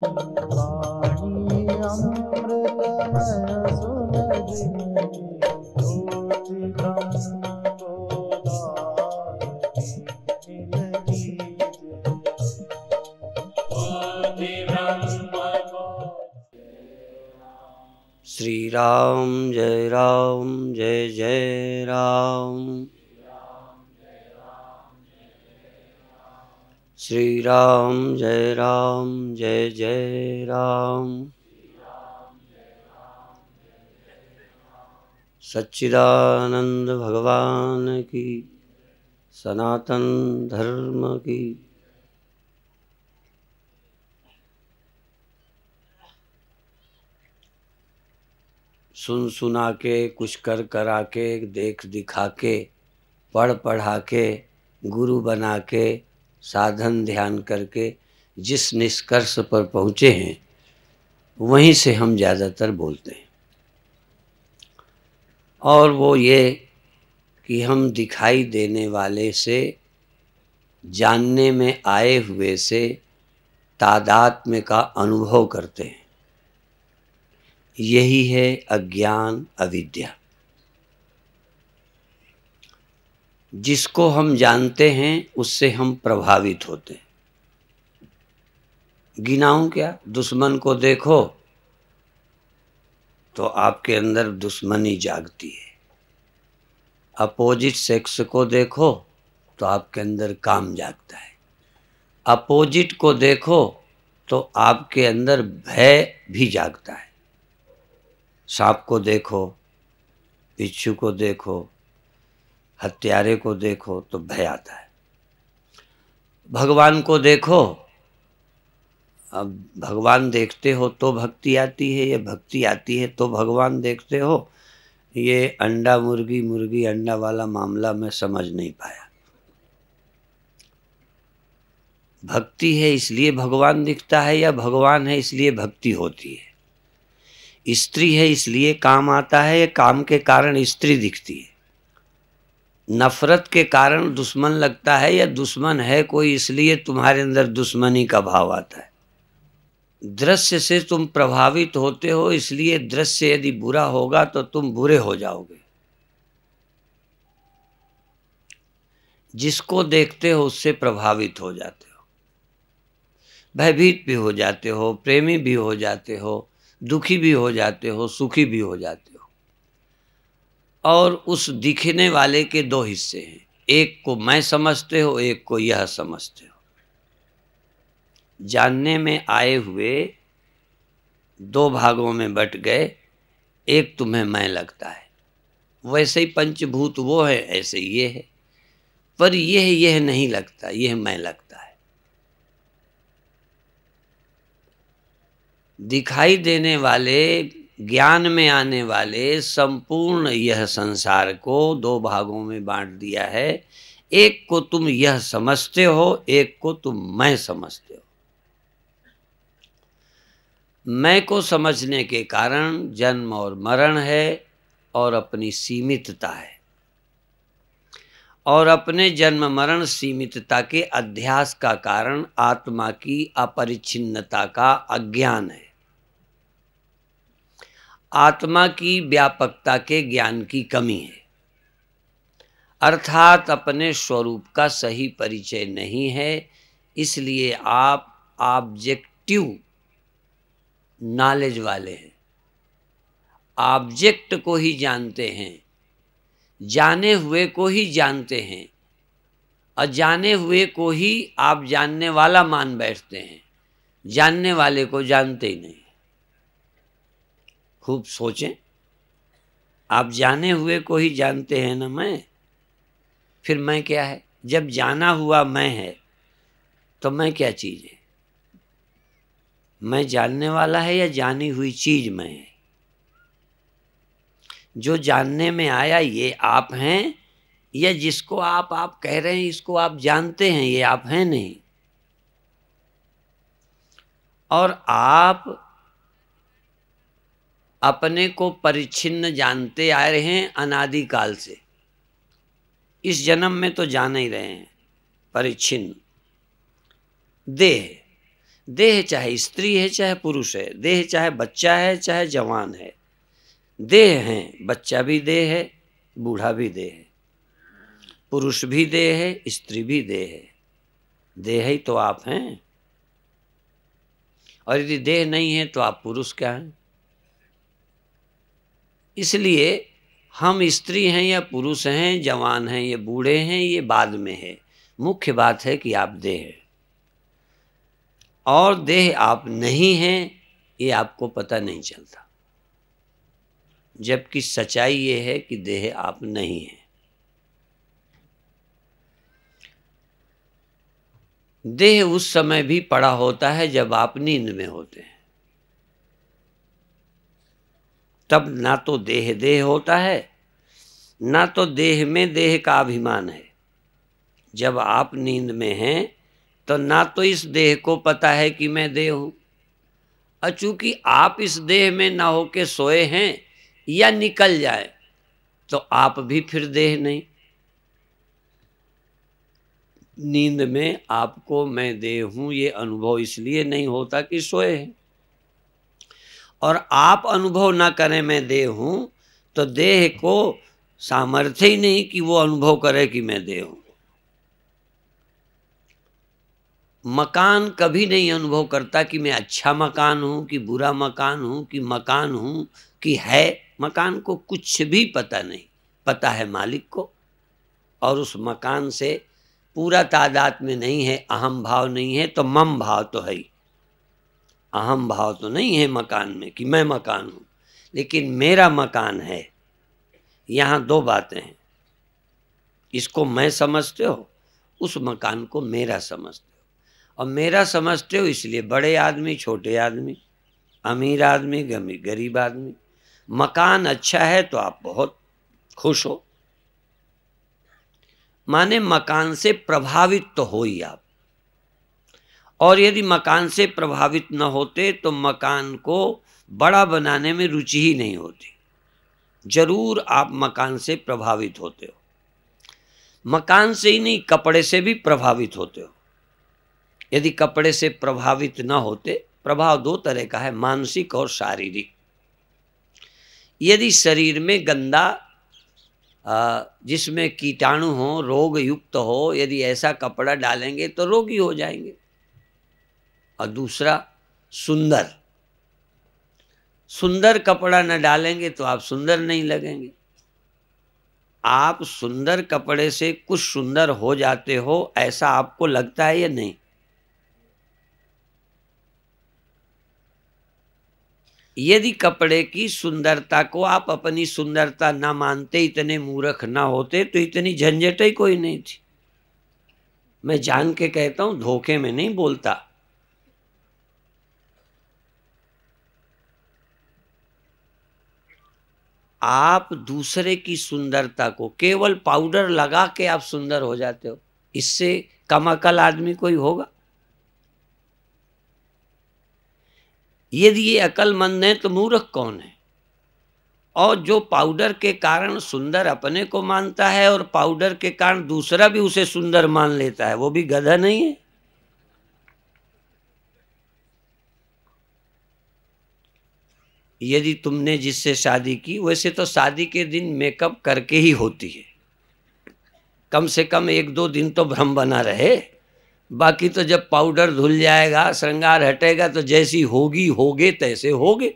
वाणी अमृतमय सुलगिनी ज्योति ब्रह्म बोधायिनी मिलगी श्री राम जय जय राम। श्री राम जय जय राम। सच्चिदानंद भगवान की, सनातन धर्म की। सुन सुना के, कुछ कर करा के, देख दिखा के, पढ़ पढ़ा के, गुरु बना के, साधन ध्यान करके जिस निष्कर्ष पर पहुँचे हैं वहीं से हम ज़्यादातर बोलते हैं। और वो ये कि हम दिखाई देने वाले से, जानने में आए हुए से तादात्म्य का अनुभव करते हैं। यही है अज्ञान, अविद्या। जिसको हम जानते हैं उससे हम प्रभावित होते हैं। गिनाऊं क्या? दुश्मन को देखो तो आपके अंदर दुश्मनी जागती है। अपोजिट सेक्स को देखो तो आपके अंदर काम जागता है। अपोजिट को देखो तो आपके अंदर भय भी जागता है। सांप को देखो, बिच्छू को देखो, हत्यारे को देखो तो भय आता है। भगवान को देखो, अब भगवान देखते हो तो भक्ति आती है, ये भक्ति आती है तो भगवान देखते हो। ये अंडा मुर्गी मुर्गी अंडा वाला मामला मैं समझ नहीं पाया। भक्ति है इसलिए भगवान दिखता है या भगवान है इसलिए भक्ति होती है? स्त्री है इसलिए काम आता है या काम के कारण स्त्री दिखती है? नफरत के कारण दुश्मन लगता है या दुश्मन है कोई इसलिए तुम्हारे अंदर दुश्मनी का भाव आता है? दृश्य से तुम प्रभावित होते हो इसलिए दृश्य यदि बुरा होगा तो तुम बुरे हो जाओगे। जिसको देखते हो उससे प्रभावित हो जाते हो, भयभीत भी हो जाते हो, प्रेमी भी हो जाते हो, दुखी भी हो जाते हो, सुखी भी हो जाते हो। और उस दिखने वाले के दो हिस्से हैं, एक को मैं समझते हो, एक को यह समझते हो। जानने में आए हुए दो भागों में बट गए, एक तुम्हें मैं लगता है। वैसे ही पंचभूत वो है, ऐसे ये है, पर यह नहीं लगता, यह मैं लगता है। दिखाई देने वाले, ज्ञान में आने वाले संपूर्ण यह संसार को दो भागों में बांट दिया है। एक को तुम यह समझते हो, एक को तुम मैं समझते हो। मैं को समझने के कारण जन्म और मरण है और अपनी सीमितता है। और अपने जन्म मरण सीमितता के अध्यास का कारण आत्मा की अपरिच्छिन्नता का अज्ञान है। आत्मा की व्यापकता के ज्ञान की कमी है, अर्थात अपने स्वरूप का सही परिचय नहीं है। इसलिए आप ऑब्जेक्टिव नॉलेज वाले हैं, ऑब्जेक्ट को ही जानते हैं, जाने हुए को ही जानते हैं, अजाने हुए को ही आप जानने वाला मान बैठते हैं, जानने वाले को जानते ही नहीं। खूब सोचें, आप जाने हुए को ही जानते हैं ना मैं, फिर मैं क्या है? जब जाना हुआ मैं है तो मैं क्या चीज़ है? मैं जानने वाला है या जानी हुई चीज मैं है? जो जानने में आया ये आप हैं, या जिसको आप कह रहे हैं इसको आप जानते हैं, ये आप हैं नहीं। और आप अपने को परिच्छिन्न जानते आ रहे हैं अनादिकाल से। इस जन्म में तो जान ही रहे हैं परिच्छिन्न। देह, देह चाहे स्त्री है चाहे पुरुष है, देह चाहे बच्चा है चाहे जवान है, देह है। बच्चा भी देह है, बूढ़ा भी देह है, पुरुष भी देह है, स्त्री भी देह है। देह ही तो आप हैं। और यदि देह नहीं है तो आप पुरुष क्या हैं? इसलिए हम स्त्री हैं या पुरुष हैं, जवान हैं या बूढ़े हैं, ये बाद में है। मुख्य बात है कि आप देह हैं। और देह आप नहीं हैं ये आपको पता नहीं चलता, जबकि सच्चाई ये है कि देह आप नहीं हैं। देह उस समय भी पड़ा होता है जब आप नींद में होते हैं, तब ना तो देह देह होता है, ना तो देह में देह का अभिमान है। जब आप नींद में हैं तो ना तो इस देह को पता है कि मैं देह हूं, और चूंकि आप इस देह में ना होके सोए हैं या निकल जाए तो आप भी फिर देह नहीं। नींद में आपको मैं देह हूं ये अनुभव इसलिए नहीं होता कि सोए हैं, और आप अनुभव ना करें मैं देह हूं तो देह को सामर्थ्य ही नहीं कि वो अनुभव करे कि मैं देह हूं। मकान कभी नहीं अनुभव करता कि मैं अच्छा मकान हूं कि बुरा मकान हूं कि मकान हूं कि है। मकान को कुछ भी पता नहीं, पता है मालिक को। और उस मकान से पूरा तादाद में नहीं है, अहम भाव नहीं है तो मम भाव तो है ही। अहम भाव तो नहीं है मकान में कि मैं मकान हूं, लेकिन मेरा मकान है। यहाँ दो बातें हैं, इसको मैं समझते हो, उस मकान को मेरा समझते हो। और मेरा समझते हो इसलिए बड़े आदमी छोटे आदमी, अमीर आदमी गरीब आदमी, मकान अच्छा है तो आप बहुत खुश हो, माने मकान से प्रभावित तो हो ही आप। और यदि मकान से प्रभावित न होते तो मकान को बड़ा बनाने में रुचि ही नहीं होती। जरूर आप मकान से प्रभावित होते हो। मकान से ही नहीं, कपड़े से भी प्रभावित होते हो। यदि कपड़े से प्रभावित न होते, प्रभाव दो तरह का है, मानसिक और शारीरिक। यदि शरीर में गंदा जिसमें कीटाणु हो, रोग युक्त हो, यदि ऐसा कपड़ा डालेंगे तो रोगी हो जाएंगे। और दूसरा सुंदर, सुंदर कपड़ा न डालेंगे तो आप सुंदर नहीं लगेंगे। आप सुंदर कपड़े से कुछ सुंदर हो जाते हो, ऐसा आपको लगता है या नहीं? यदि कपड़े की सुंदरता को आप अपनी सुंदरता ना मानते, इतने मूर्ख ना होते तो इतनी झंझट ही कोई नहीं थी। मैं जान के कहता हूं, धोखे में नहीं बोलता। आप दूसरे की सुंदरता को केवल पाउडर लगा के आप सुंदर हो जाते हो, इससे कम अकल आदमी कोई होगा? यदि ये अकलमंद है तो मूर्ख कौन है? और जो पाउडर के कारण सुंदर अपने को मानता है और पाउडर के कारण दूसरा भी उसे सुंदर मान लेता है, वो भी गधा नहीं है? यदि तुमने जिससे शादी की, वैसे तो शादी के दिन मेकअप करके ही होती है, कम से कम 1-2 दिन तो भ्रम बना रहे। बाकी तो जब पाउडर धुल जाएगा, श्रृंगार हटेगा, तो जैसी होगी होगे तैसे होगे,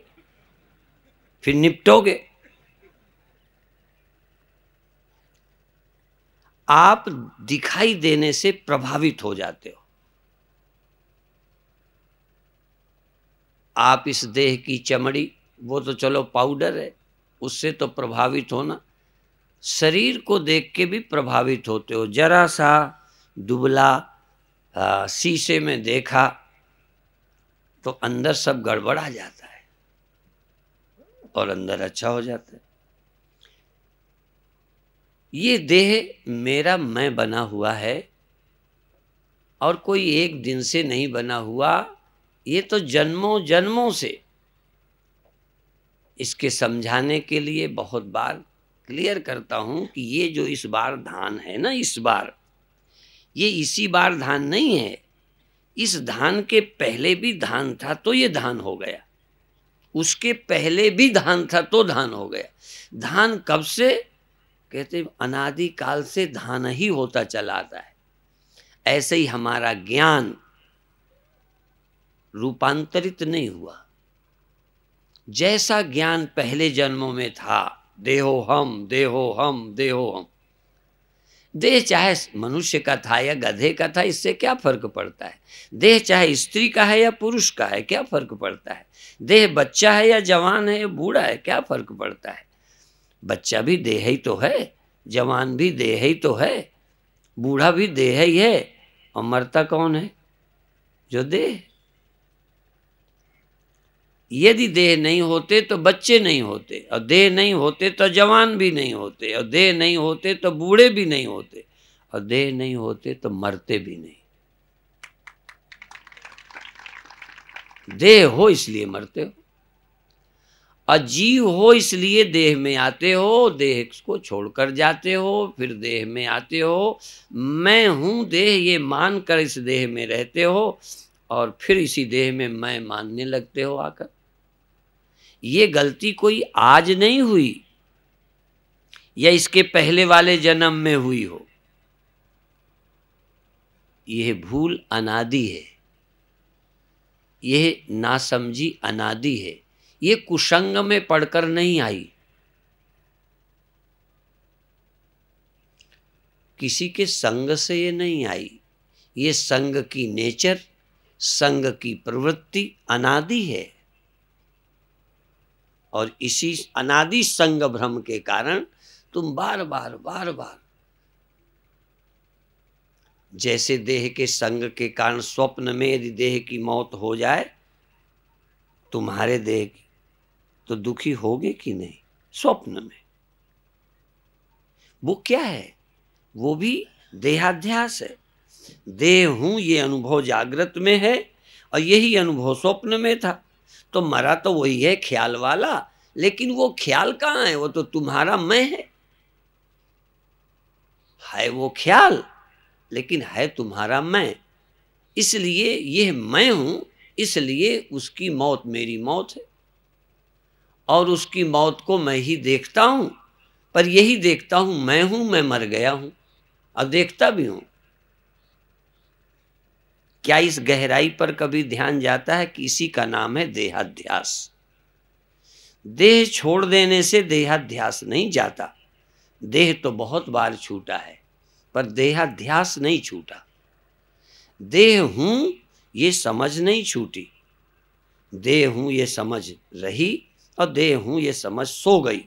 फिर निपटोगे। आप दिखाई देने से प्रभावित हो जाते हो। आप इस देह की चमड़ी, वो तो चलो पाउडर है, उससे तो प्रभावित होना। शरीर को देख के भी प्रभावित होते हो। जरा सा दुबला शीशे में देखा तो अंदर सब गड़बड़ा जाता है और अंदर अच्छा हो जाता है। ये देह मेरा मैं बना हुआ है और कोई एक दिन से नहीं बना हुआ, ये तो जन्मों जन्मों से। इसके समझाने के लिए बहुत बार क्लियर करता हूं कि ये जो इस बार धान है ना, इस बार, ये इसी बार धान नहीं है, इस धान के पहले भी धान था तो ये धान हो गया, उसके पहले भी धान था तो धान हो गया। धान कब से? कहते अनादि काल से धान ही होता चला आता है। ऐसे ही हमारा ज्ञान रूपांतरित नहीं हुआ। जैसा ज्ञान पहले जन्मों में था, देहो हम देहो हम देहो हम, देह चाहे मनुष्य का था या गधे का था, इससे क्या फर्क पड़ता है? देह चाहे स्त्री का है या पुरुष का है, क्या फर्क पड़ता है? देह बच्चा है या जवान है या बूढ़ा है, क्या फर्क पड़ता है? बच्चा भी देह ही तो है, जवान भी देह ही तो है, बूढ़ा भी देह ही है, और मरता कौन है? जो देह। यदि देह नहीं होते तो बच्चे नहीं होते, और देह नहीं होते तो जवान भी नहीं होते, और देह नहीं होते तो बूढ़े भी नहीं होते, और देह नहीं होते तो मरते भी नहीं। देह हो इसलिए मरते हो, और जीव हो इसलिए देह में आते हो, देह को छोड़कर जाते हो, फिर देह में आते हो। मैं हूं देह ये मानकर इस देह में रहते हो, और फिर इसी देह में मैं मानने लगते हो आकर। ये गलती कोई आज नहीं हुई या इसके पहले वाले जन्म में हुई हो, यह भूल अनादि है, यह नासमझी अनादि है। ये कुसंग में पढ़कर नहीं आई, किसी के संग से ये नहीं आई। ये संग की नेचर, संग की प्रवृत्ति अनादि है, और इसी अनादि संग भ्रम के कारण तुम बार बार जैसे देह के संग के कारण स्वप्न में यदि देह की मौत हो जाए तुम्हारे देह की, तो दुखी होगे कि नहीं? स्वप्न में वो क्या है? वो भी देहाध्यास है। देह हूं ये अनुभव जागृत में है, और यही अनुभव स्वप्न में था। तो मरा तो वही है, ख्याल वाला, लेकिन वो ख्याल कहाँ है? वो तो तुम्हारा मैं है वो ख्याल, लेकिन है तुम्हारा मैं। इसलिए यह मैं हूं, इसलिए उसकी मौत मेरी मौत है, और उसकी मौत को मैं ही देखता हूं। पर यही देखता हूं, मैं हूं, मैं मर गया हूं, अब देखता भी हूं। क्या इस गहराई पर कभी ध्यान जाता है कि इसी का नाम है देहाध्यास? देह छोड़ देने से देहाध्यास नहीं जाता। देह तो बहुत बार छूटा है, पर देहाध्यास नहीं छूटा। देह हूं ये समझ नहीं छूटी, देह हूं ये समझ रही, और देह हूं ये समझ सो गई,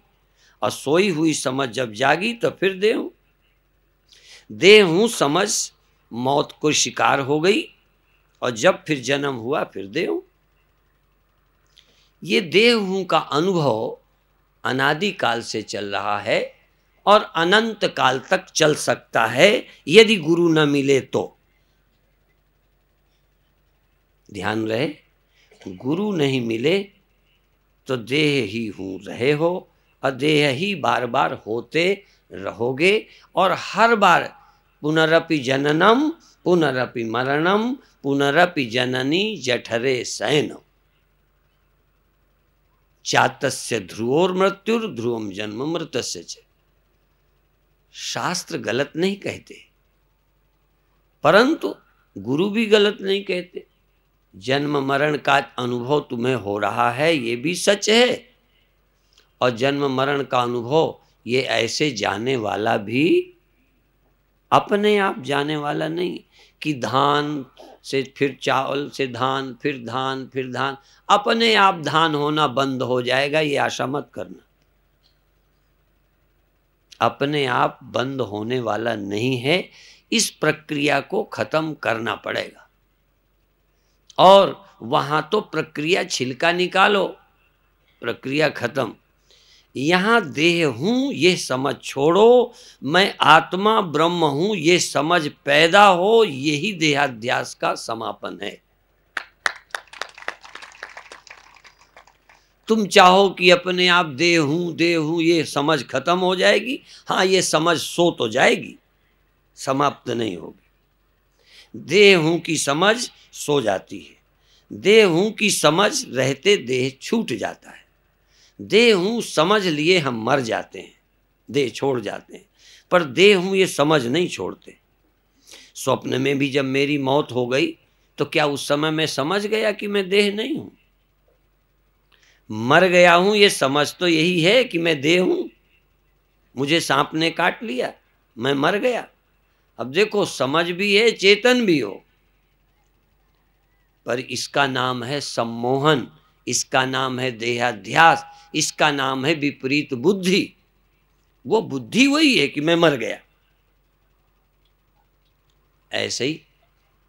और सोई हुई समझ जब जागी तो फिर देह हूं। देह हूं समझ मौत को शिकार हो गई, और जब फिर जन्म हुआ फिर देह हूं। ये देह हूं का अनुभव अनादि काल से चल रहा है, और अनंत काल तक चल सकता है यदि गुरु न मिले तो। ध्यान रहे, गुरु नहीं मिले तो देह ही हूं रहे हो, और देह ही बार बार होते रहोगे, और हर बार पुनरपि जननम पुनरपि मरणम पुनरपि जननी जठरे शयनम, चातस्य ध्रुवोर मृत्युर ध्रुवम जन्म मृतस्य च। शास्त्र गलत नहीं कहते, परंतु गुरु भी गलत नहीं कहते। जन्म मरण का अनुभव तुम्हें हो रहा है, ये भी सच है, और जन्म मरण का अनुभव ये ऐसे जाने वाला भी अपने आप जाने वाला नहीं कि धान से फिर चावल से धान, फिर धान, फिर धान, अपने आप धान होना बंद हो जाएगा, ये आशा मत करना। अपने आप बंद होने वाला नहीं है, इस प्रक्रिया को खत्म करना पड़ेगा। और वहां तो प्रक्रिया छिलका निकालो, प्रक्रिया खत्म। यहां देह हूं ये समझ छोड़ो, मैं आत्मा ब्रह्म हूं ये समझ पैदा हो, यही देहाध्यास का समापन है। तुम चाहो कि अपने आप देह हूं ये समझ खत्म हो जाएगी, हाँ ये समझ सो तो जाएगी, समाप्त नहीं होगी। देह हूं की समझ सो जाती है, देह हूं की समझ रहते देह छूट जाता है, देह हूं समझ लिए हम मर जाते हैं, देह छोड़ जाते हैं, पर देह हूं ये समझ नहीं छोड़ते। स्वप्न में भी जब मेरी मौत हो गई तो क्या उस समय मैं समझ गया कि मैं देह नहीं हूं? मर गया हूं ये समझ तो यही है कि मैं देह हूं, मुझे सांप ने काट लिया, मैं मर गया। अब देखो समझ भी है चेतन भी हो, पर इसका नाम है सम्मोहन, इसका नाम है देहाध्यास, इसका नाम है विपरीत बुद्धि। वो बुद्धि वही है कि मैं मर गया। ऐसे ही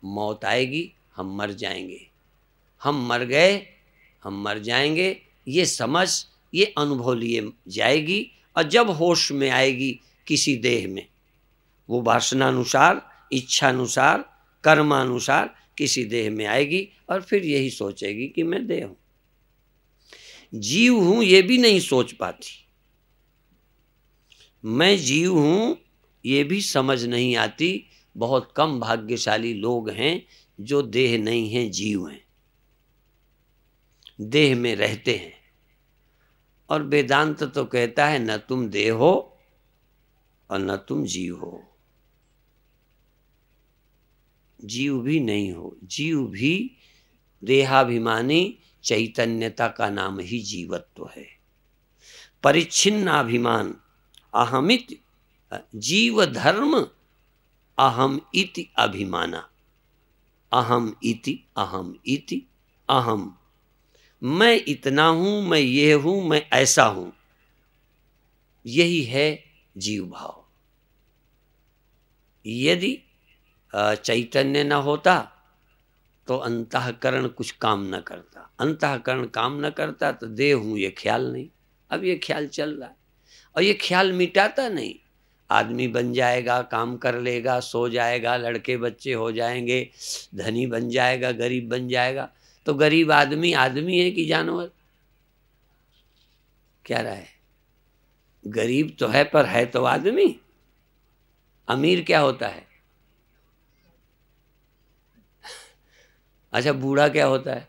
मौत आएगी, हम मर जाएंगे, हम मर गए, हम मर जाएंगे, ये समझ, ये अनुभव लिए जाएगी। और जब होश में आएगी किसी देह में, वो वासनानुसार, इच्छानुसार, कर्मानुसार किसी देह में आएगी और फिर यही सोचेगी कि मैं देह हूं। जीव हूं ये भी नहीं सोच पाती, मैं जीव हूं ये भी समझ नहीं आती। बहुत कम भाग्यशाली लोग हैं जो देह नहीं हैं, जीव हैं, देह में रहते हैं। और वेदांत तो कहता है न तुम देह हो और न तुम जीव हो, जीव भी नहीं हो। जीव भी देहाभिमानी चैतन्यता का नाम ही जीवत्व है। परिच्छिन्नाभिमान अहमित जीव धर्म अहम इति अभिमाना, अहम इति अहम इति अहम, मैं इतना हूं, मैं ये हूं, मैं ऐसा हूं, यही है जीव भाव। यदि चैतन्य न होता तो अंतःकरण कुछ काम न करता, अंतःकरण काम न करता तो देह हूं ये ख्याल नहीं। अब ये ख्याल चल रहा है और ये ख्याल मिटाता नहीं। आदमी बन जाएगा, काम कर लेगा, सो जाएगा, लड़के बच्चे हो जाएंगे, धनी बन जाएगा, गरीब बन जाएगा। तो गरीब आदमी आदमी है कि जानवर? क्या राय है? गरीब तो है पर है तो आदमी। अमीर क्या होता है? अच्छा, बूढ़ा क्या होता है?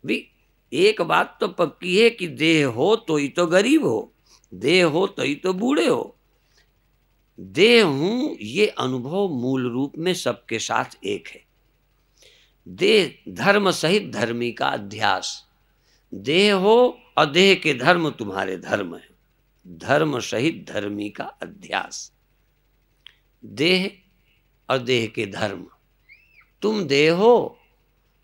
भी एक बात तो पक्की है कि देह हो तो ही तो गरीब हो, देह हो तो ही तो बूढ़े हो। देह हूं ये अनुभव मूल रूप में सबके साथ एक है। देह धर्म सहित धर्मी का अध्यास, देह हो और देह के धर्म तुम्हारे धर्म है, धर्म सहित धर्मी का अध्यास। देह और देह के धर्म, तुम देह हो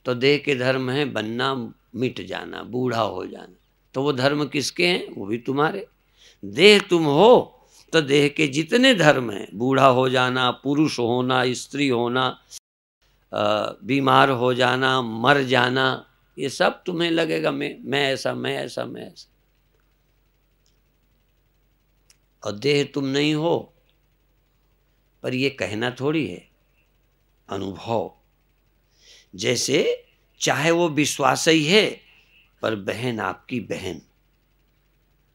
तो देह के धर्म है बनना, मिट जाना, बूढ़ा हो जाना, तो वो धर्म किसके हैं? वो भी तुम्हारे। देह तुम हो तो देह के जितने धर्म हैं, बूढ़ा हो जाना, पुरुष होना, स्त्री होना, बीमार हो जाना, मर जाना, ये सब तुम्हें लगेगा मैं ऐसा, मैं ऐसा, मैं ऐसा। और देह तुम नहीं हो, पर ये कहना थोड़ी है, अनुभव। जैसे चाहे वो विश्वास ही है, पर बहन आपकी बहन,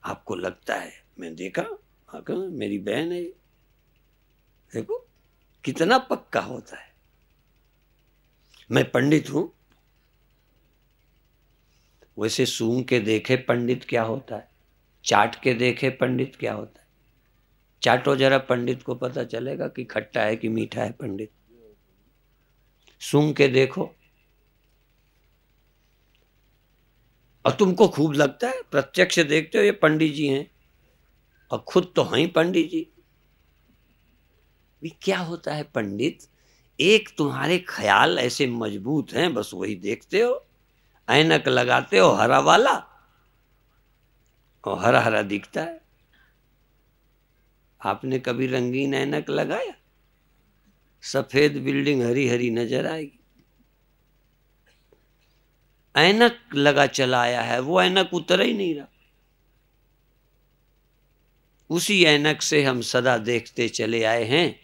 आपको लगता है मैं देखा मेरी बहन है, देखो कितना पक्का होता है। मैं पंडित हूं, वैसे सूंघ के देखे पंडित क्या होता है, चाट के देखे पंडित क्या होता है। चाटो जरा, पंडित को पता चलेगा कि खट्टा है कि मीठा है पंडित। सूंघ के देखो और तुमको खूब लगता है, प्रत्यक्ष देखते हो ये पंडित जी हैं और खुद तो हैं पंडित जी। क्या होता है पंडित? एक तुम्हारे ख्याल ऐसे मजबूत हैं, बस वही देखते हो। ऐनक लगाते हो हरा वाला और हरा हरा दिखता है। आपने कभी रंगीन ऐनक लगाया? सफेद बिल्डिंग हरी हरी नजर आएगी। ऐनक लगा चलाया है, वो ऐनक उतर ही नहीं रहा। उसी ऐनक से हम सदा देखते चले आए हैं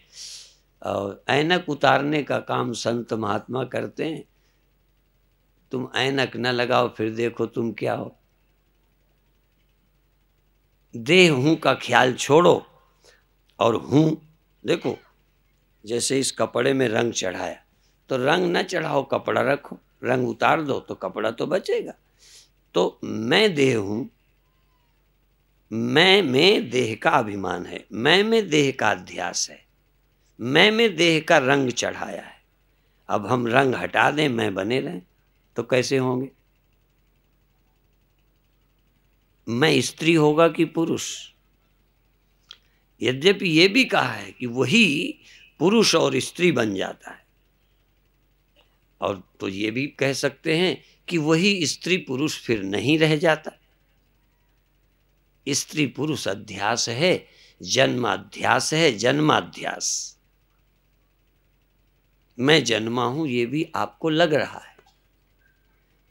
और ऐनक उतारने का काम संत महात्मा करते हैं। तुम ऐनक न लगाओ, फिर देखो तुम क्या हो। देह हूं का ख्याल छोड़ो और हूं, देखो जैसे इस कपड़े में रंग चढ़ाया, तो रंग न चढ़ाओ, कपड़ा रखो, रंग उतार दो तो कपड़ा तो बचेगा। तो मैं देह हूं, मैं में देह का अभिमान है, मैं में देह का अध्यास है, मैं में देह का रंग चढ़ाया है। अब हम रंग हटा दें, मैं बने रहें, तो कैसे होंगे? मैं स्त्री होगा कि पुरुष? यद्यपि ये भी कहा है कि वही पुरुष और स्त्री बन जाता है, और तो ये भी कह सकते हैं कि वही स्त्री पुरुष फिर नहीं रह जाता। स्त्री पुरुष अध्यास है, जन्माध्यास है, जन्माध्यास। मैं जन्मा हूं ये भी आपको लग रहा है।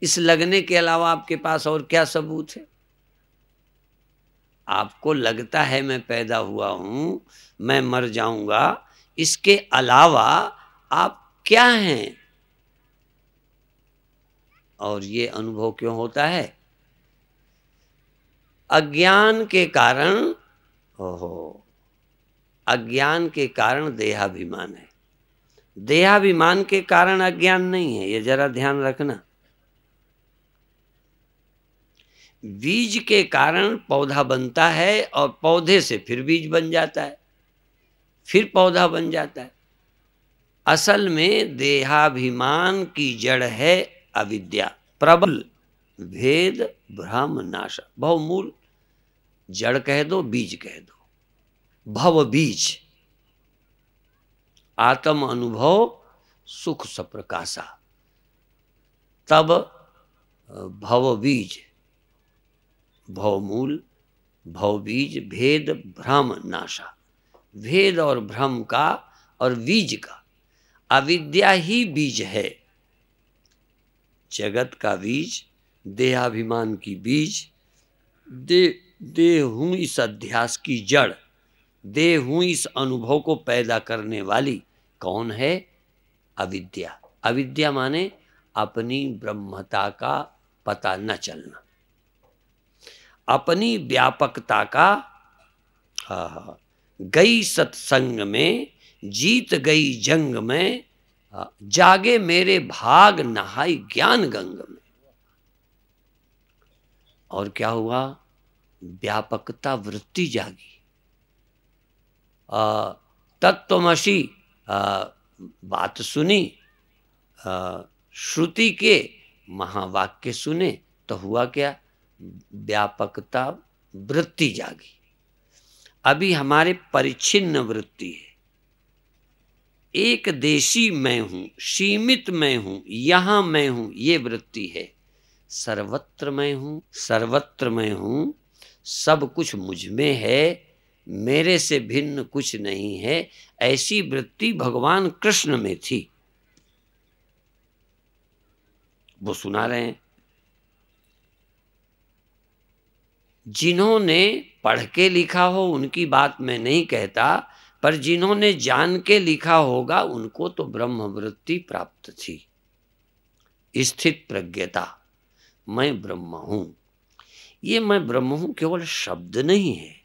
इस लगने के अलावा आपके पास और क्या सबूत है? आपको लगता है मैं पैदा हुआ हूं, मैं मर जाऊंगा, इसके अलावा आप क्या हैं? और ये अनुभव क्यों होता है? अज्ञान के कारण। ओहो, अज्ञान के कारण देहाभिमान है, देहाभिमान के कारण अज्ञान नहीं है, ये जरा ध्यान रखना। बीज के कारण पौधा बनता है और पौधे से फिर बीज बन जाता है, फिर पौधा बन जाता है। असल में देहाभिमान की जड़ है अविद्या, प्रबल भेद भ्रम नाशा। बहुमूल जड़ कह दो, बीज कह दो, भव बीज। आत्म अनुभव सुख सप्रकाशा, तब भव बीज, भवमूल, भव बीज, भेद भ्रम नाशा। भेद और भ्रम का और बीज का, अविद्या ही बीज है। जगत का बीज, देहाभिमान की बीज, देह हूं इस अध्यास की जड़, देह हूं इस अनुभव को पैदा करने वाली कौन है? अविद्या। अविद्या माने अपनी ब्रह्मता का पता न चलना, अपनी व्यापकता का। गई सत्संग में, जीत गई जंग में, जागे मेरे भाग नहाई ज्ञान गंग में। और क्या हुआ? व्यापकता वृत्ति जागी। तत्त्वमसि बात सुनी, श्रुति के महावाक्य सुने, तो हुआ क्या? व्यापकता वृत्ति जागी। अभी हमारे परिच्छिन्न वृत्ति है, एक देशी मैं हूं, सीमित मैं हूं, यहां मैं हूं, ये वृत्ति है। सर्वत्र मैं हूं, सर्वत्र मैं हूं, सब कुछ मुझ में है, मेरे से भिन्न कुछ नहीं है, ऐसी वृत्ति भगवान कृष्ण में थी। वो सुना रहे हैं। जिन्होंने पढ़ के लिखा हो उनकी बात मैं नहीं कहता, पर जिन्होंने जान के लिखा होगा उनको तो ब्रह्म वृत्ति प्राप्त थी। स्थित प्रज्ञता, मैं ब्रह्म हूं। ये मैं ब्रह्म हूं केवल शब्द नहीं है।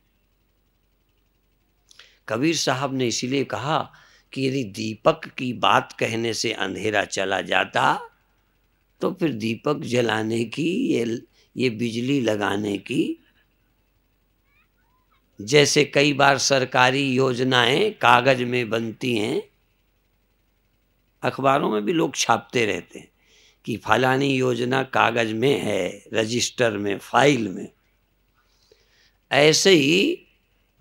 कबीर साहब ने इसीलिए कहा कि यदि दीपक की बात कहने से अंधेरा चला जाता, तो फिर दीपक जलाने की, ये बिजली लगाने की, जैसे कई बार सरकारी योजनाएं कागज में बनती हैं, अखबारों में भी लोग छापते रहते हैं कि फलानी योजना कागज में है, रजिस्टर में, फाइल में। ऐसे ही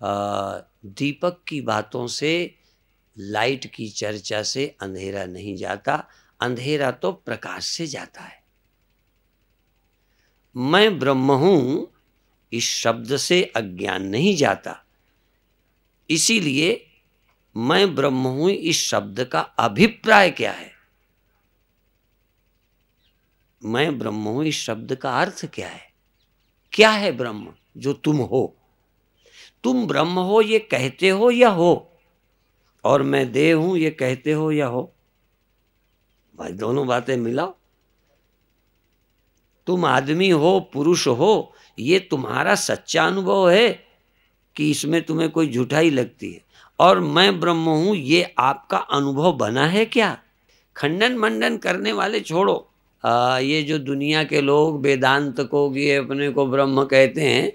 दीपक की बातों से, लाइट की चर्चा से अंधेरा नहीं जाता, अंधेरा तो प्रकाश से जाता है। मैं ब्रह्म हूं इस शब्द से अज्ञान नहीं जाता, इसीलिए मैं ब्रह्म हूं इस शब्द का अभिप्राय क्या है, मैं ब्रह्म हूं इस शब्द का अर्थ क्या है? क्या है ब्रह्म जो तुम हो? तुम ब्रह्म हो ये कहते हो या हो? और मैं देह हूं ये कहते हो या हो? भाई दोनों बातें मिलाओ। तुम आदमी हो, पुरुष हो, ये तुम्हारा सच्चा अनुभव है कि इसमें तुम्हें कोई झूठाई लगती है? और मैं ब्रह्म हूं, ये आपका अनुभव बना है क्या? खंडन मंडन करने वाले छोड़ो। ये जो दुनिया के लोग वेदांत को ये अपने को ब्रह्म कहते हैं,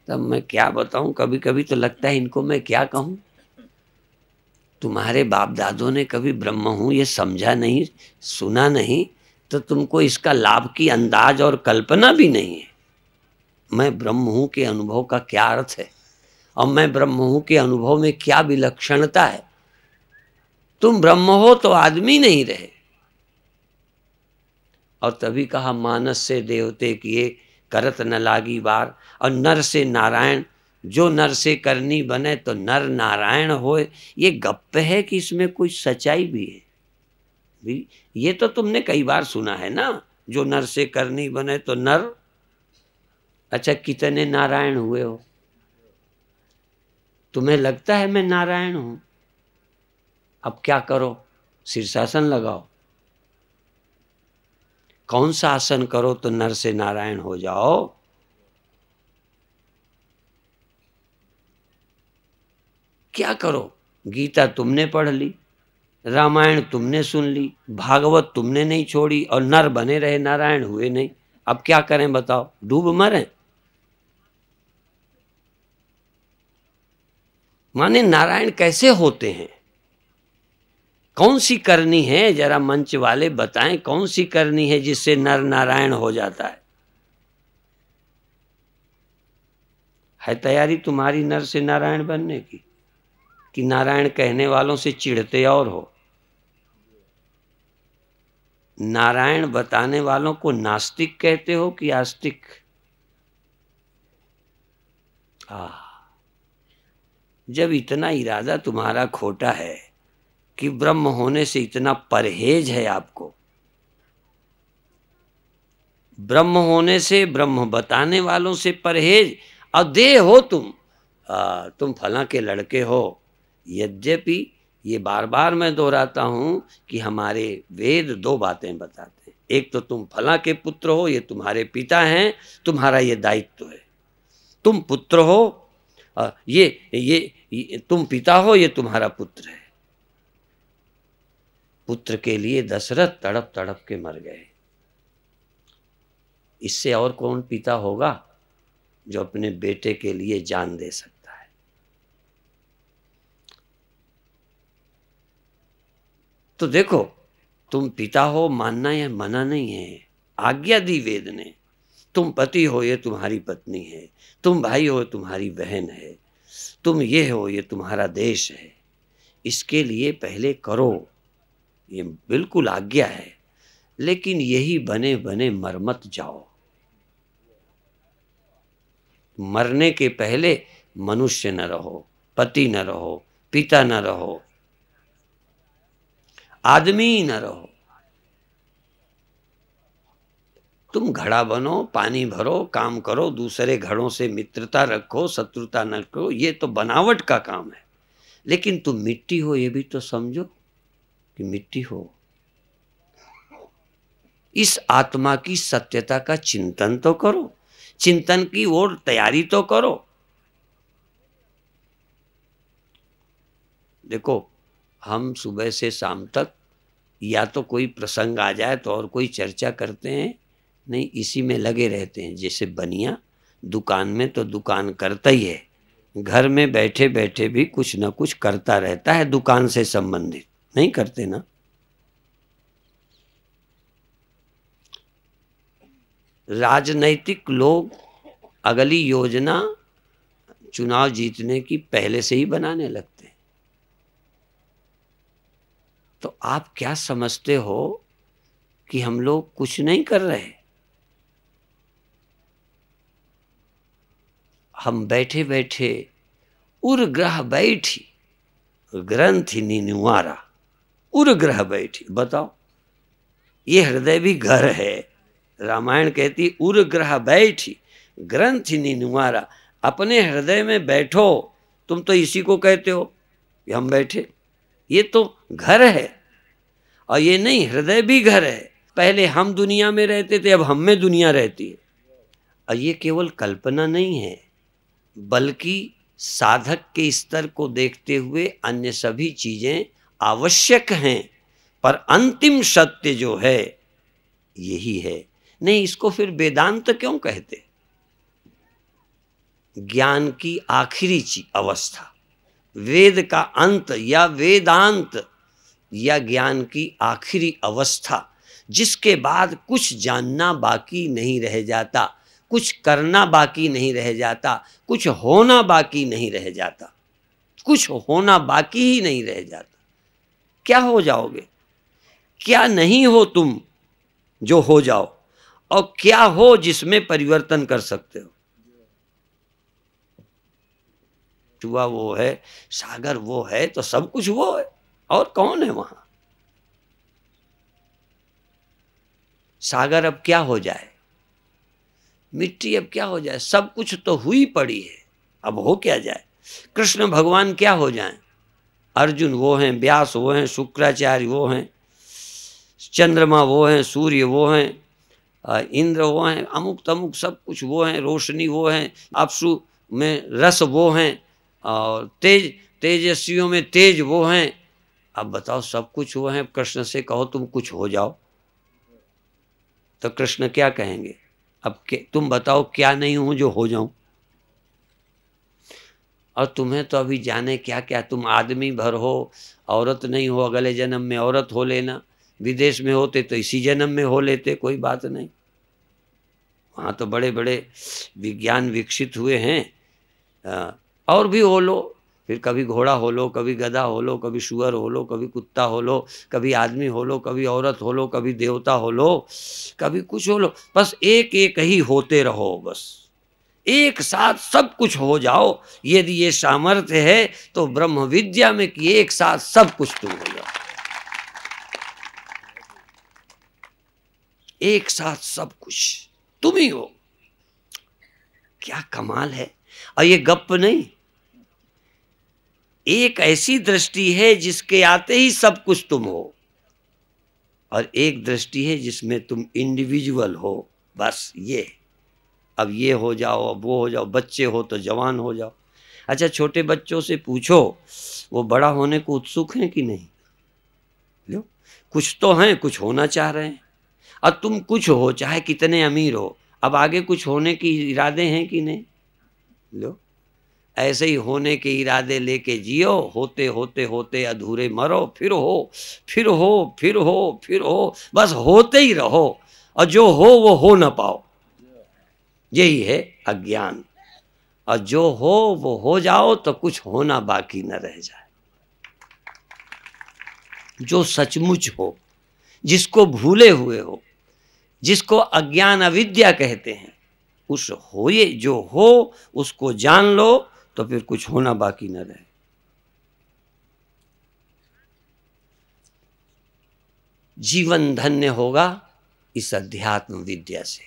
तब मैं क्या बताऊं, कभी कभी तो लगता है इनको मैं क्या कहूं। तुम्हारे बाप दादों ने कभी ब्रह्म हूं ये समझा नहीं, सुना नहीं, तो तुमको इसका लाभ की अंदाज और कल्पना भी नहीं है। मैं ब्रह्म हूं के अनुभव का क्या अर्थ है, और मैं ब्रह्म हूं के अनुभव में क्या विलक्षणता है। तुम ब्रह्म हो तो आदमी नहीं रहे। और तभी कहा मानस से देवते किए करत न लागी बार, और नर से नारायण, जो नर से करनी बने तो नर नारायण होए। ये गप्प है कि इसमें कुछ सच्चाई भी है? ये तो तुमने कई बार सुना है ना, जो नर से करनी बने तो नर। अच्छा, कितने नारायण हुए हो? तुम्हें लगता है मैं नारायण हूं? अब क्या करो, शीर्षासन लगाओ। कौन सा आसन करो तो नर से नारायण हो जाओ? क्या करो? गीता तुमने पढ़ ली, रामायण तुमने सुन ली, भागवत तुमने नहीं छोड़ी, और नर बने रहे, नारायण हुए नहीं। अब क्या करें बताओ, डूब मरें? माने नारायण कैसे होते हैं? कौन सी करनी है, जरा मंच वाले बताएं, कौन सी करनी है जिससे नर नारायण हो जाता है तैयारी तुम्हारी नर से नारायण बनने की, कि नारायण कहने वालों से चिढ़ते और हो? नारायण बताने वालों को नास्तिक कहते हो कि आस्तिक? जब इतना इरादा तुम्हारा खोटा है कि ब्रह्म होने से इतना परहेज है आपको, ब्रह्म होने से, ब्रह्म बताने वालों से परहेज, और देह हो तुम फला के लड़के हो। यद्यपि ये बार बार मैं दोहराता हूं कि हमारे वेद दो बातें बताते हैं। एक तो तुम फला के पुत्र हो, ये तुम्हारे पिता हैं, तुम्हारा ये दायित्व है। तुम पुत्र हो, ये तुम पिता हो, ये तुम्हारा पुत्र है। पुत्र के लिए दशरथ तड़प तड़प के मर गए। इससे और कौन पिता होगा जो अपने बेटे के लिए जान दे सकता है? तो देखो, तुम पिता हो मानना या मना नहीं है, आज्ञा दी वेद ने। तुम पति हो, ये तुम्हारी पत्नी है। तुम भाई हो, तुम्हारी बहन है। तुम ये हो, ये तुम्हारा देश है। इसके लिए पहले करो, ये बिल्कुल आज्ञा है। लेकिन यही बने बने मर मत जाओ। मरने के पहले मनुष्य न रहो, पति न रहो, पिता न रहो, आदमी न रहो। तुम घड़ा बनो, पानी भरो, काम करो, दूसरे घड़ों से मित्रता रखो, शत्रुता न रखो, ये तो बनावट का काम है। लेकिन तुम मिट्टी हो, ये भी तो समझो कि मिट्टी हो। इस आत्मा की सत्यता का चिंतन तो करो, चिंतन की ओर तैयारी तो करो। देखो, हम सुबह से शाम तक या तो कोई प्रसंग आ जाए तो और कोई चर्चा करते हैं, नहीं इसी में लगे रहते हैं। जैसे बनिया दुकान में तो दुकान करता ही है, घर में बैठे बैठे भी कुछ ना कुछ करता रहता है दुकान से संबंधित, नहीं करते ना? राजनैतिक लोग अगली योजना चुनाव जीतने की पहले से ही बनाने लगते हैं। तो आप क्या समझते हो कि हम लोग कुछ नहीं कर रहे? हम बैठे बैठे उर ग्रह बैठी ग्रंथि निनुआरा, उर ग्रह बैठी। बताओ, ये हृदय भी घर है। रामायण कहती उर ग्रह बैठी ग्रंथि निनुआरा। अपने हृदय में बैठो। तुम तो इसी को कहते हो कि हम बैठे, ये तो घर है। और ये नहीं, हृदय भी घर है। पहले हम दुनिया में रहते थे, अब हम में दुनिया रहती है। और ये केवल कल्पना नहीं है, बल्कि साधक के स्तर को देखते हुए अन्य सभी चीजें आवश्यक हैं, पर अंतिम सत्य जो है यही है। नहीं, इसको फिर वेदांत क्यों कहते? ज्ञान की आखिरी अवस्था, वेद का अंत या वेदांत या ज्ञान की आखिरी अवस्था, जिसके बाद कुछ जानना बाकी नहीं रह जाता, कुछ करना बाकी नहीं रह जाता, कुछ होना बाकी नहीं रह जाता, कुछ होना बाकी ही नहीं रह जाता। क्या हो जाओगे? क्या नहीं हो तुम जो हो जाओ, और क्या हो जिसमें परिवर्तन कर सकते हो? चुआ वो है, सागर वो है, तो सब कुछ वो है, और कौन है वहां? सागर अब क्या हो जाए, मिट्टी अब क्या हो जाए, सब कुछ तो हुई पड़ी है, अब हो क्या जाए? कृष्ण भगवान क्या हो जाएं? अर्जुन वो हैं, व्यास वो हैं, शुक्राचार्य वो हैं, चंद्रमा वो हैं, सूर्य वो हैं, इंद्र वो हैं, अमुक तमुक सब कुछ वो हैं, रोशनी वो हैं, अप्सु में रस वो हैं, और तेजस्वियों में तेज वो हैं। अब बताओ, सब कुछ वो हैं। कृष्ण से कहो तुम कुछ हो जाओ, तो कृष्ण क्या कहेंगे? अब तुम बताओ क्या नहीं हूं जो हो जाऊं? और तुम्हें तो अभी जाने क्या क्या, तुम आदमी भर हो, औरत नहीं हो, अगले जन्म में औरत हो लेना, विदेश में होते तो इसी जन्म में हो लेते, कोई बात नहीं। वहाँ तो बड़े बड़े विज्ञान विकसित हुए हैं। और भी हो लो, फिर कभी घोड़ा हो लो, कभी गधा हो लो, कभी शुअर हो लो, कभी कुत्ता हो लो, कभी आदमी हो लो, कभी औरत हो लो, कभी देवता हो लो, कभी कुछ हो लो, बस एक एक ही होते रहो, बस एक साथ सब कुछ हो जाओ। यदि ये सामर्थ्य है तो ब्रह्म विद्या में कि एक साथ सब कुछ तुम हो जाओ, एक साथ सब कुछ तुम ही हो। क्या कमाल है! और ये गप नहीं, एक ऐसी दृष्टि है जिसके आते ही सब कुछ तुम हो, और एक दृष्टि है जिसमें तुम इंडिविजुअल हो, बस ये। अब ये हो जाओ, अब वो हो जाओ, बच्चे हो तो जवान हो जाओ। अच्छा, छोटे बच्चों से पूछो वो बड़ा होने को उत्सुक हैं कि नहीं? लो, कुछ तो हैं, कुछ होना चाह रहे हैं। और तुम कुछ हो, चाहे कितने अमीर हो, अब आगे कुछ होने की इरादे हैं कि नहीं? लो, ऐसे ही होने के इरादे लेके जियो, होते होते होते अधूरे मरो, फिर हो, फिर हो, फिर हो, फिर हो, बस होते ही रहो, और जो हो वो हो ना पाओ। यही है अज्ञान। और जो हो वो हो जाओ तो कुछ होना बाकी न रह जाए। जो सचमुच हो, जिसको भूले हुए हो, जिसको अज्ञान अविद्या कहते हैं, उस होए जो हो उसको जान लो, तो फिर कुछ होना बाकी न रहे। जीवन धन्य होगा इस अध्यात्म विद्या से।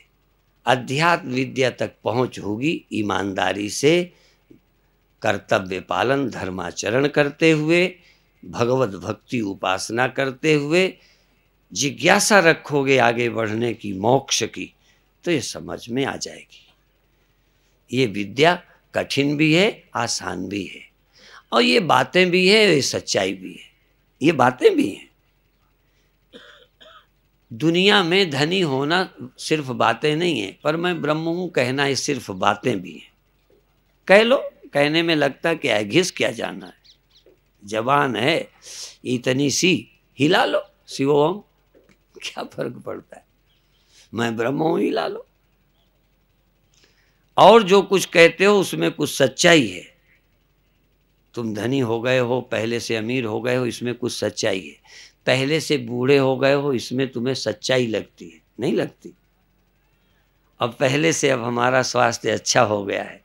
अध्यात्म विद्या तक पहुंच होगी ईमानदारी से, कर्तव्य पालन, धर्माचरण करते हुए, भगवत भक्ति उपासना करते हुए, जिज्ञासा रखोगे आगे बढ़ने की, मोक्ष की, तो ये समझ में आ जाएगी। ये विद्या कठिन भी है, आसान भी है, और ये बातें भी है, ये सच्चाई भी है, ये बातें भी हैं। दुनिया में धनी होना सिर्फ बातें नहीं है, पर मैं ब्रह्म हूं कहना ये सिर्फ बातें भी हैं। कह लो, कहने में लगता क्या है, घिस क्या जाना है, जबान है इतनी सी, हिला लो शिवोम, क्या फर्क पड़ता है, मैं ब्रह्म हूं, हिला लो। और जो कुछ कहते हो उसमें कुछ सच्चाई है। तुम धनी हो गए हो, पहले से अमीर हो गए हो, इसमें कुछ सच्चाई है। पहले से बूढ़े हो गए हो, इसमें तुम्हें सच्चाई लगती है? नहीं लगती। अब पहले से अब हमारा स्वास्थ्य अच्छा हो गया है,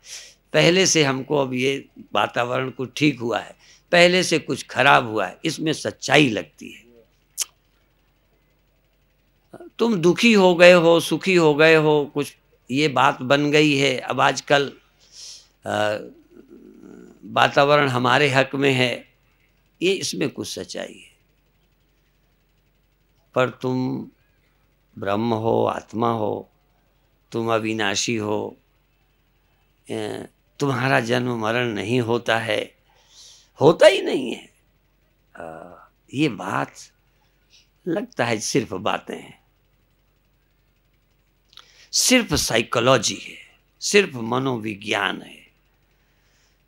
पहले से हमको अब ये वातावरण कुछ ठीक हुआ है, पहले से कुछ खराब हुआ है, इसमें सच्चाई लगती है। तुम दुखी हो गए हो, सुखी हो गए हो, कुछ ये बात बन गई है, अब आजकल वातावरण हमारे हक में है, ये इसमें कुछ सच्चाई है। पर तुम ब्रह्म हो, आत्मा हो, तुम अविनाशी हो, तुम्हारा जन्म मरण नहीं होता है, होता ही नहीं है। ये बात लगता है सिर्फ बातें हैं, सिर्फ साइकोलॉजी है, सिर्फ मनोविज्ञान है।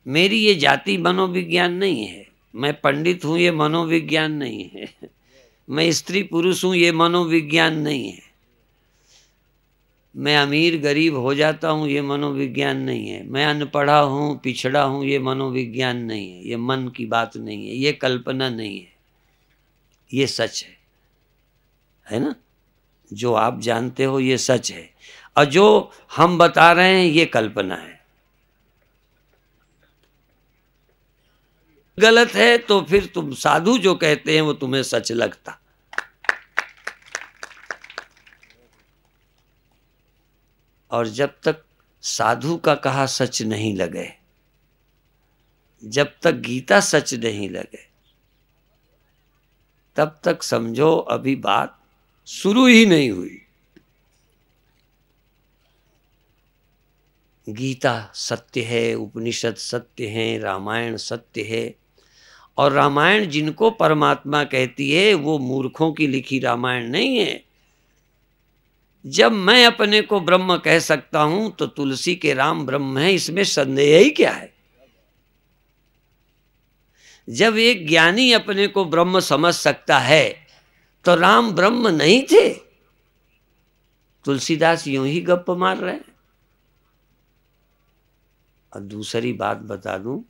मेरी ये जाति मनोविज्ञान नहीं है, मैं पंडित हूं ये मनोविज्ञान नहीं है, मैं स्त्री पुरुष हूं ये मनोविज्ञान नहीं है, मैं अमीर गरीब हो जाता हूँ ये मनोविज्ञान नहीं है, मैं अनपढ़ा हूँ पिछड़ा हूँ ये मनोविज्ञान नहीं है, ये मन की बात नहीं है, ये कल्पना नहीं है, ये सच है ना। जो आप जानते हो ये सच है, और जो हम बता रहे हैं ये कल्पना है। गलत है तो फिर तुम साधु जो कहते हैं वो तुम्हें सच लगता। और जब तक साधु का कहा सच नहीं लगे, जब तक गीता सच नहीं लगे, तब तक समझो अभी बात शुरू ही नहीं हुई। गीता सत्य है, उपनिषद सत्य है, रामायण सत्य है। और रामायण जिनको परमात्मा कहती है वो मूर्खों की लिखी रामायण नहीं है। जब मैं अपने को ब्रह्म कह सकता हूं तो तुलसी के राम ब्रह्म है, इसमें संदेह ही क्या है। जब एक ज्ञानी अपने को ब्रह्म समझ सकता है तो राम ब्रह्म नहीं थे। तुलसीदास यूं ही गप्प मार रहे हैं। और दूसरी बात बता दूं,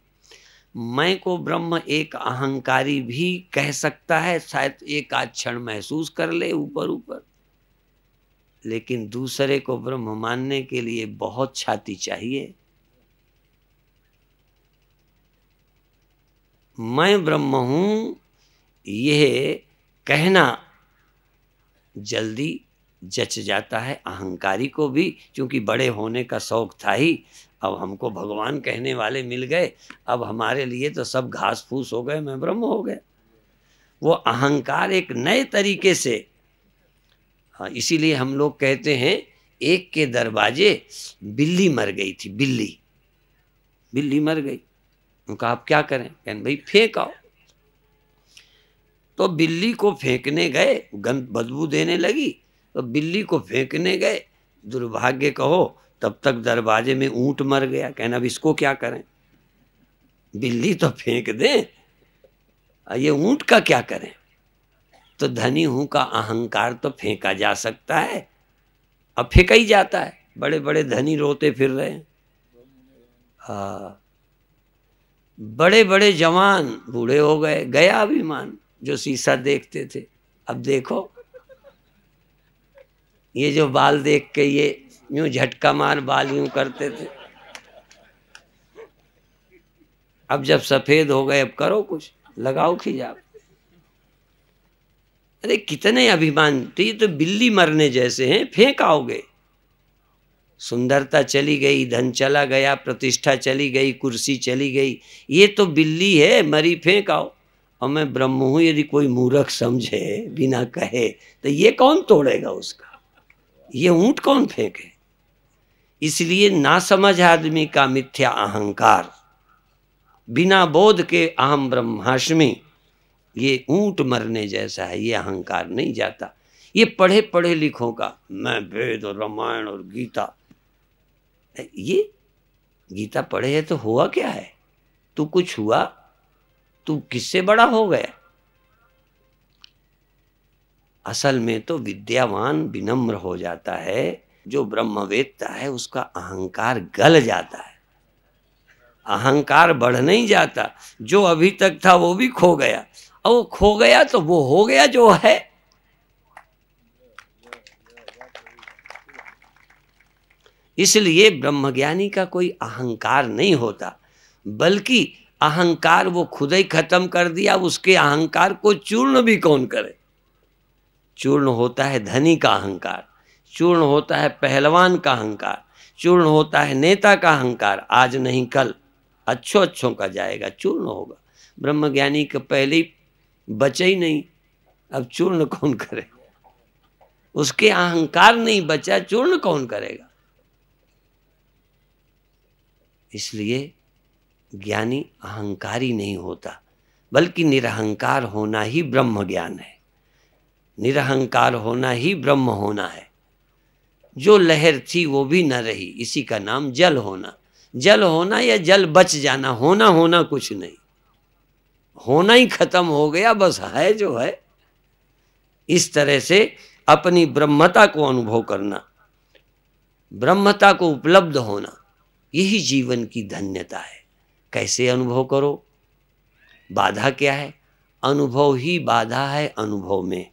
मैं को ब्रह्म एक अहंकारी भी कह सकता है, शायद एक आध क्षण महसूस कर ले ऊपर ऊपर, लेकिन दूसरे को ब्रह्म मानने के लिए बहुत छाती चाहिए। मैं ब्रह्म हूं यह कहना जल्दी जच जाता है अहंकारी को भी, क्योंकि बड़े होने का शौक था ही। अब हमको भगवान कहने वाले मिल गए, अब हमारे लिए तो सब घास फूस हो गए, मैं ब्रह्म हो गया। वो अहंकार एक नए तरीके से, हाँ, इसीलिए हम लोग कहते हैं एक के दरवाजे बिल्ली मर गई थी। बिल्ली मर गई, उनका आप क्या करें, कहने भाई फेंक आओ। तो बिल्ली को फेंकने गए, गंद बदबू देने लगी, तो बिल्ली को फेंकने गए, दुर्भाग्य कहो तब तक दरवाजे में ऊंट मर गया। कहना अब इसको क्या करें, बिल्ली तो फेंक दें, ये ऊंट का क्या करें। तो धनी हूं का अहंकार तो फेंका जा सकता है, अब फेंका ही जाता है। बड़े बड़े धनी रोते फिर रहे हैं। हाँ, बड़े बड़े जवान बूढ़े हो गए, गया अभिमान। जो शीशा देखते थे अब देखो, ये जो बाल देख के ये यूं झटका मार बाल यूं करते थे, अब जब सफेद हो गए अब करो कुछ, लगाओ खिजाब। अरे कितने अभिमान, तो ये तो बिल्ली मरने जैसे हैं, फेंक आओगे। सुंदरता चली गई, धन चला गया, प्रतिष्ठा चली गई, कुर्सी चली गई, ये तो बिल्ली है मरी, फेंक आओ। और मैं ब्रह्म हूं यदि कोई मूर्ख समझे बिना कहे तो ये कौन तोड़ेगा उसका, ये ऊंट कौन फेंके। इसलिए ना समझ आदमी का मिथ्या अहंकार, बिना बोध के अहम ब्रह्मास्मि, ये ऊंट मरने जैसा है, ये अहंकार नहीं जाता। ये पढ़े पढ़े लिखों का, मैं वेद और रामायण और गीता, ये गीता पढ़े है तो हुआ क्या है, तू कुछ हुआ, तू किससे बड़ा हो गया। असल में तो विद्यावान विनम्र हो जाता है, जो ब्रह्मवेत्ता है उसका अहंकार गल जाता है, अहंकार बढ़ नहीं जाता। जो अभी तक था वो भी खो गया, और वो खो गया तो वो हो गया जो है। इसलिए ब्रह्मज्ञानी का कोई अहंकार नहीं होता, बल्कि अहंकार वो खुद ही खत्म कर दिया, उसके अहंकार को चूर्ण भी कौन करे। चूर्ण होता है धनी का अहंकार, चूर्ण होता है पहलवान का अहंकार, चूर्ण होता है नेता का अहंकार। आज नहीं कल अच्छों अच्छों का जाएगा, चूर्ण होगा। ब्रह्मज्ञानी के पहले ही बचे ही नहीं, अब चूर्ण कौन करे, उसके अहंकार नहीं बचा, चूर्ण कौन करेगा। इसलिए ज्ञानी अहंकारी नहीं होता, बल्कि निरहंकार होना ही ब्रह्म ज्ञान है। निरहंकार होना ही ब्रह्म होना है। जो लहर थी वो भी न रही, इसी का नाम जल होना। जल होना या जल बच जाना, होना होना कुछ नहीं, होना ही खत्म हो गया, बस है जो है। इस तरह से अपनी ब्रह्मता को अनुभव करना, ब्रह्मता को उपलब्ध होना, यही जीवन की धन्यता है। कैसे अनुभव करो? बाधा क्या है? अनुभव ही बाधा है अनुभव में।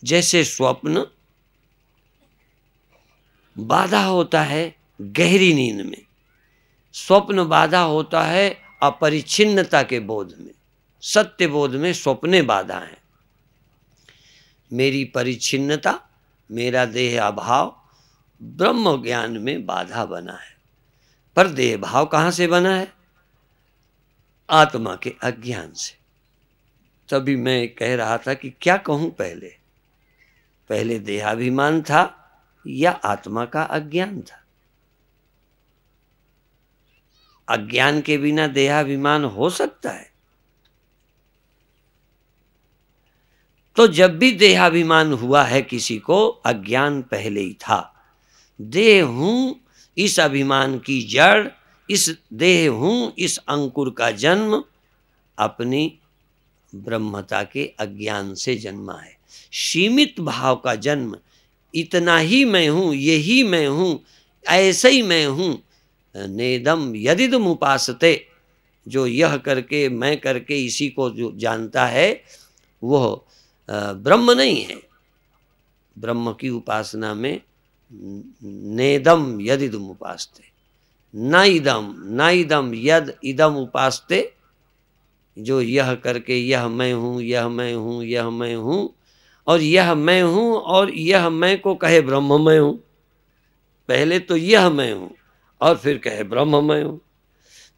जैसे स्वप्न बाधा होता है गहरी नींद में, स्वप्न बाधा होता है अपरिच्छिन्नता के बोध में। सत्य बोध में स्वप्ने बाधा है। मेरी परिच्छिन्नता, मेरा देह अभाव ब्रह्म ज्ञान में बाधा बना है। पर देह भाव कहाँ से बना है? आत्मा के अज्ञान से। तभी मैं कह रहा था कि क्या कहूं, पहले देहाभिमान था या आत्मा का अज्ञान था? अज्ञान के बिना देहाभिमान हो सकता है? तो जब भी देहाभिमान हुआ है किसी को, अज्ञान पहले ही था। देह हूं, इस अभिमान की जड़, इस देह हूं, इस अंकुर का जन्म अपनी ब्रह्मता के अज्ञान से जन्मा है। सीमित भाव का जन्म, इतना ही मैं हूं, यही मैं हूं, ऐसे ही मैं हूं। नेदम यदिदम उपासते, जो यह करके मैं करके इसी को जो जानता है वह ब्रह्म नहीं है। ब्रह्म की उपासना में नेदम यदिदम उपासते, न इदम यद इदम उपासते, जो यह करके यह मैं हूं, यह मैं हूं, यह मैं हूं, और यह मैं हूं और यह मैं को कहे ब्रह्म मैं हूं। पहले तो यह मैं हूं और फिर कहे ब्रह्म मैं हूं।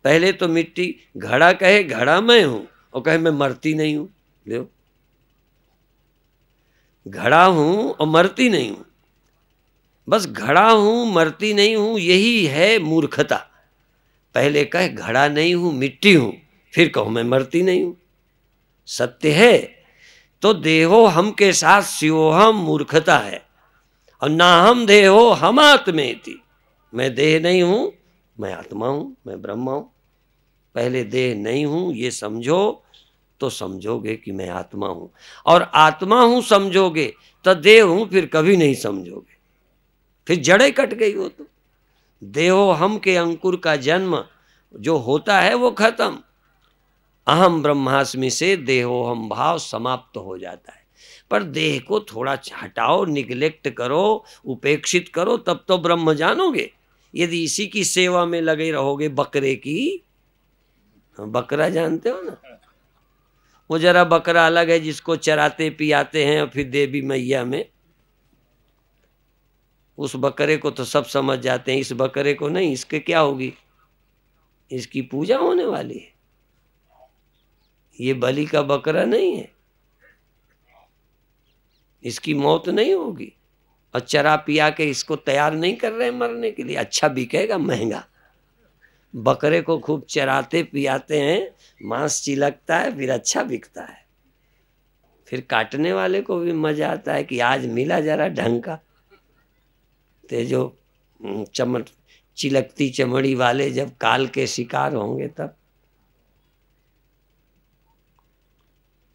पहले तो मिट्टी घड़ा कहे घड़ा मैं हूं और कहे मैं मरती नहीं हूं। लो, घड़ा हूं और मरती नहीं हूं। बस घड़ा हूं, मरती नहीं हूं, यही है मूर्खता। पहले कहे घड़ा नहीं हूं, मिट्टी हूं, फिर कहो मैं मरती नहीं हूं। सत्य है तो देहो हम के साथ स्योहम मूर्खता है, और ना हम देहो हम आत्मेति। मैं देह नहीं हूं, मैं आत्मा हूं, मैं ब्रह्म हूं। पहले देह नहीं हूं ये समझो तो समझोगे कि मैं आत्मा हूं, और आत्मा हूं समझोगे तो देह हूं फिर कभी नहीं समझोगे, फिर जड़ें कट गई। हो तो देहो हम के अंकुर का जन्म जो होता है वो खत्म। अहम ब्रह्मास्मि से देहो हम भाव समाप्त हो जाता है। पर देह को थोड़ा हटाओ, निग्लेक्ट करो, उपेक्षित करो, तब तो ब्रह्म जानोगे। यदि इसी की सेवा में लगे रहोगे, बकरे की, बकरा जानते हो ना, वो जरा बकरा अलग है जिसको चराते पियाते हैं और फिर देवी मैया में, उस बकरे को तो सब समझ जाते हैं, इस बकरे को नहीं। इसके क्या होगी? इसकी पूजा होने वाली है। ये बलि का बकरा नहीं है, इसकी मौत नहीं होगी। और चरा पिया के इसको तैयार नहीं कर रहे मरने के लिए। अच्छा बिकेगा, महंगा। बकरे को खूब चराते पियाते हैं, मांस चिलकता है, फिर अच्छा बिकता है। फिर काटने वाले को भी मजा आता है कि आज मिला जरा ढंग का। ते जो चिलकती चमड़ी वाले जब काल के शिकार होंगे तब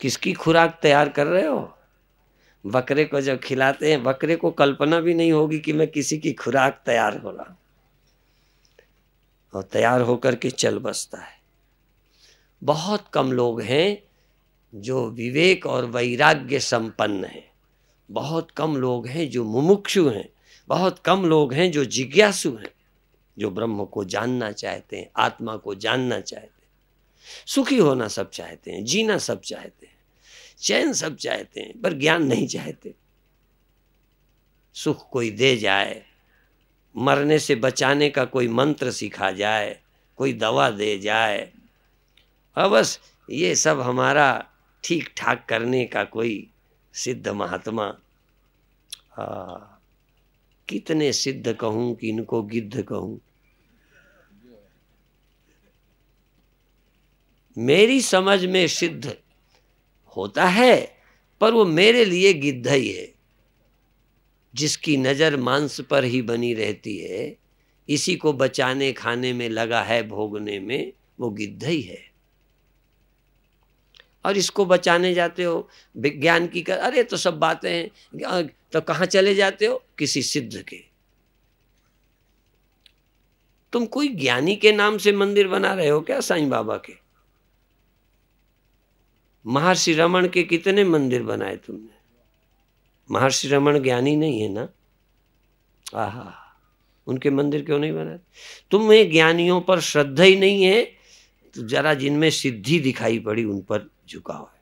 किसकी खुराक तैयार कर रहे हो? बकरे को जब खिलाते हैं, बकरे को कल्पना भी नहीं होगी कि मैं किसी की खुराक तैयार हो रहा हूं, और तैयार होकर के चल बसता है। बहुत कम लोग हैं जो विवेक और वैराग्य संपन्न हैं। बहुत कम लोग हैं जो मुमुक्षु हैं। बहुत कम लोग हैं जो जिज्ञासु हैं, जो ब्रह्म को जानना चाहते हैं, आत्मा को जानना चाहते हैं। सुखी होना सब चाहते हैं, जीना सब चाहते हैं, चैन सब चाहते हैं, पर ज्ञान नहीं चाहते। सुख कोई दे जाए, मरने से बचाने का कोई मंत्र सिखा जाए, कोई दवा दे जाए, और बस ये सब हमारा ठीक ठाक करने का कोई सिद्ध महात्मा। कितने सिद्ध कहूं कि इनको गिद्ध कहूं। मेरी समझ में सिद्ध होता है, पर वो मेरे लिए गिद्ध ही है। जिसकी नजर मांस पर ही बनी रहती है, इसी को बचाने खाने में लगा है, भोगने में, वो गिद्ध ही है। और इसको बचाने जाते हो विज्ञान की अरे तो सब बातें हैं, तो कहाँ चले जाते हो? किसी सिद्ध के। तुम कोई ज्ञानी के नाम से मंदिर बना रहे हो क्या? साईं बाबा के, महर्षि रमन के कितने मंदिर बनाए तुमने? महर्षि रमन ज्ञानी नहीं है ना? आहा, उनके मंदिर क्यों नहीं बनाए? तुम्हें ज्ञानियों पर श्रद्धा ही नहीं है, तो जरा जिनमें सिद्धि दिखाई पड़ी उन पर झुकाव है,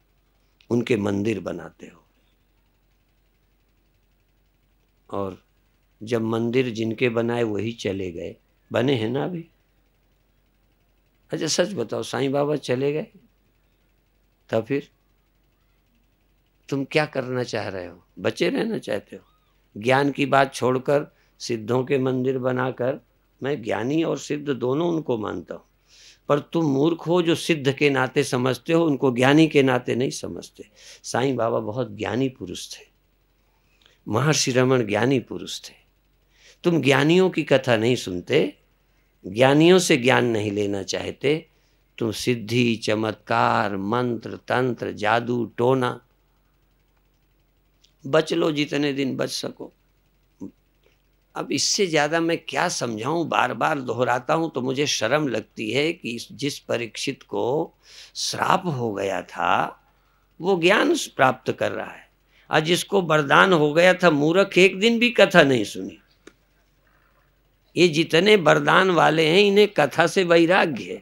उनके मंदिर बनाते हो। और जब मंदिर जिनके बनाए वही चले गए, बने हैं ना अभी? अच्छा सच बताओ, साईं बाबा चले गए, तब फिर तुम क्या करना चाह रहे हो? बचे रहना चाहते हो? ज्ञान की बात छोड़कर सिद्धों के मंदिर बनाकर, मैं ज्ञानी और सिद्ध दोनों उनको मानता हूं, पर तुम मूर्ख हो जो सिद्ध के नाते समझते हो, उनको ज्ञानी के नाते नहीं समझते। साईं बाबा बहुत ज्ञानी पुरुष थे, महर्षि रमन ज्ञानी पुरुष थे। तुम ज्ञानियों की कथा नहीं सुनते, ज्ञानियों से ज्ञान नहीं लेना चाहते, तुम सिद्धि, चमत्कार, मंत्र, तंत्र, जादू, टोना, बच लो जितने दिन बच सको। अब इससे ज्यादा मैं क्या समझाऊं? बार बार दोहराता हूं तो मुझे शर्म लगती है कि जिस परीक्षित को श्राप हो गया था वो ज्ञान प्राप्त कर रहा है, और जिसको वरदान हो गया था मूर्ख एक दिन भी कथा नहीं सुनी। ये जितने वरदान वाले हैं इन्हें कथा से वैराग्य है,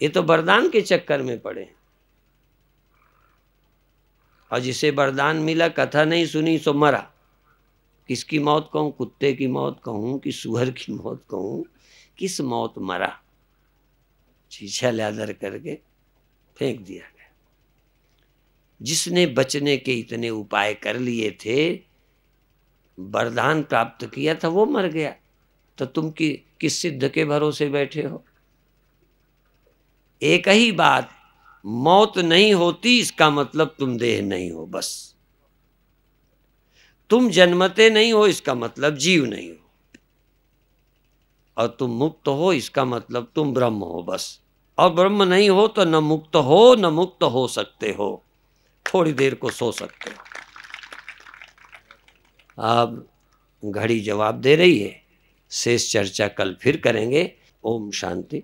ये तो वरदान के चक्कर में पड़े हैं। और जिसे वरदान मिला कथा नहीं सुनी सो मरा। किसकी मौत कहूं? कुत्ते की मौत कहूं कि सुअर की मौत कहूं? किस मौत मरा? शीशा ल्यादर करके फेंक दिया गया। जिसने बचने के इतने उपाय कर लिए थे, वरदान प्राप्त किया था, वो मर गया, तो तुम किस सिद्ध के भरोसे बैठे हो? एक ही बात, मौत नहीं होती इसका मतलब तुम देह नहीं हो, बस। तुम जन्मते नहीं हो इसका मतलब जीव नहीं हो, और तुम मुक्त हो इसका मतलब तुम ब्रह्म हो, बस। और ब्रह्म नहीं हो तो न मुक्त हो न मुक्त हो सकते हो, थोड़ी देर को सो सकते हो। अब घड़ी जवाब दे रही है, शेष चर्चा कल फिर करेंगे। ओम शांति।